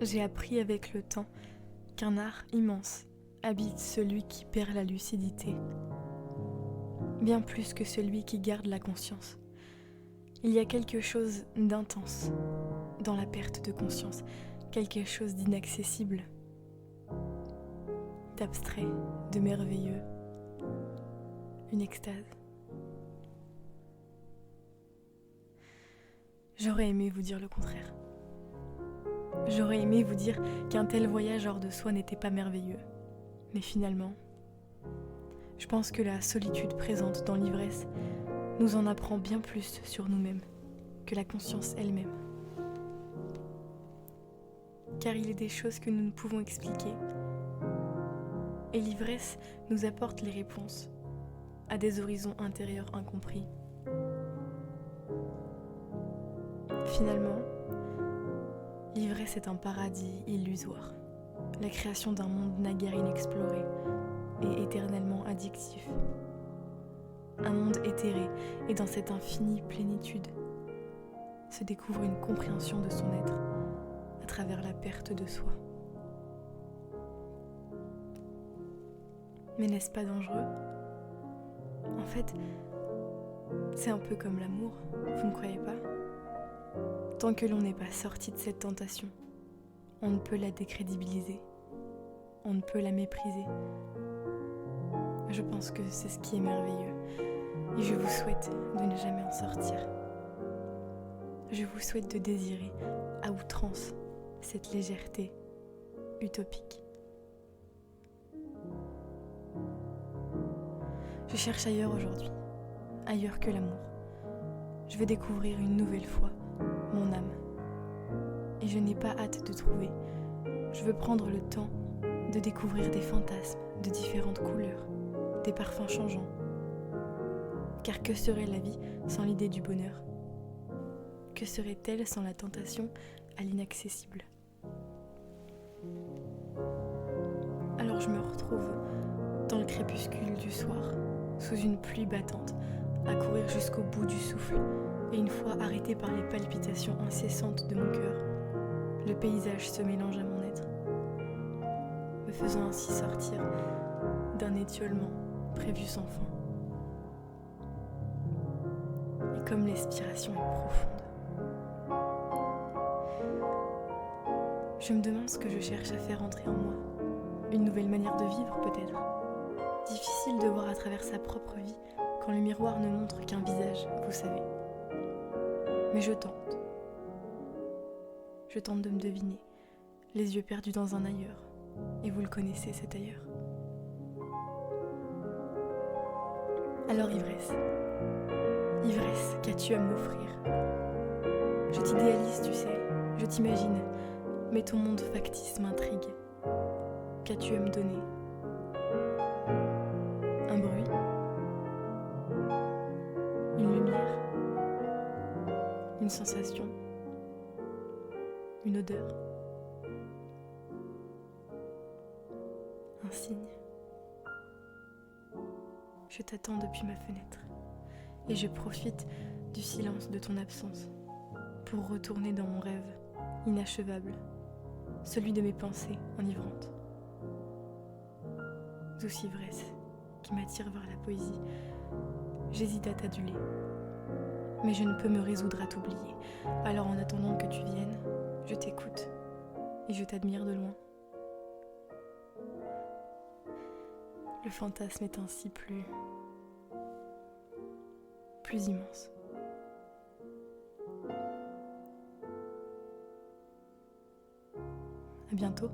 j'ai appris avec le temps qu'un art immense habite celui qui perd la lucidité, bien plus que celui qui garde la conscience. Il y a quelque chose d'intense dans la perte de conscience, quelque chose d'inaccessible, d'abstrait, de merveilleux, une extase. J'aurais aimé vous dire le contraire. J'aurais aimé vous dire qu'un tel voyage hors de soi n'était pas merveilleux. Mais finalement, je pense que la solitude présente dans l'ivresse nous en apprend bien plus sur nous-mêmes que la conscience elle-même. Car il est des choses que nous ne pouvons expliquer. Et l'ivresse nous apporte les réponses à des horizons intérieurs incompris. Finalement, l'ivresse est un paradis illusoire, la création d'un monde naguère inexploré et éternellement addictif. Un monde éthéré, et dans cette infinie plénitude se découvre une compréhension de son être à travers la perte de soi. Mais n'est-ce pas dangereux ? En fait, c'est un peu comme l'amour, vous ne croyez pas ? Tant que l'on n'est pas sorti de cette tentation, on ne peut la décrédibiliser, on ne peut la mépriser. Je pense que c'est ce qui est merveilleux, et je vous souhaite de ne jamais en sortir. Je vous souhaite de désirer à outrance cette légèreté utopique. Je cherche ailleurs aujourd'hui, ailleurs que l'amour. Je veux découvrir une nouvelle fois mon âme. Et je n'ai pas hâte de trouver. Je veux prendre le temps de découvrir des fantasmes de différentes couleurs, des parfums changeants. Car que serait la vie sans l'idée du bonheur ? Que serait-elle sans la tentation à l'inaccessible ? Alors je me retrouve dans le crépuscule du soir, sous une pluie battante, à courir jusqu'au bout du souffle, et une fois arrêté par les palpitations incessantes de mon cœur, le paysage se mélange à mon être, me faisant ainsi sortir d'un étiolement prévu sans fin. Et comme l'expiration est profonde, je me demande ce que je cherche à faire entrer en moi. Une nouvelle manière de vivre peut-être. Difficile de voir à travers sa propre vie quand le miroir ne montre qu'un visage, vous savez. Mais je tente. Je tente de me deviner, les yeux perdus dans un ailleurs. Et vous le connaissez, cet ailleurs. Alors ivresse. Ivresse, qu'as-tu à m'offrir ? Je t'idéalise, tu sais, je t'imagine, mais ton monde factice m'intrigue. Qu'as-tu à me donner ? Un bruit ? Une lumière ? Une sensation ? Une odeur ? Un signe ? Je t'attends depuis ma fenêtre et je profite du silence de ton absence pour retourner dans mon rêve inachevable, celui de mes pensées enivrantes. Douce ivresse qui m'attire vers la poésie, j'hésite à t'aduler, mais je ne peux me résoudre à t'oublier. Alors en attendant que tu viennes, je t'écoute et je t'admire de loin. Le fantasme est ainsi plus immense. À bientôt.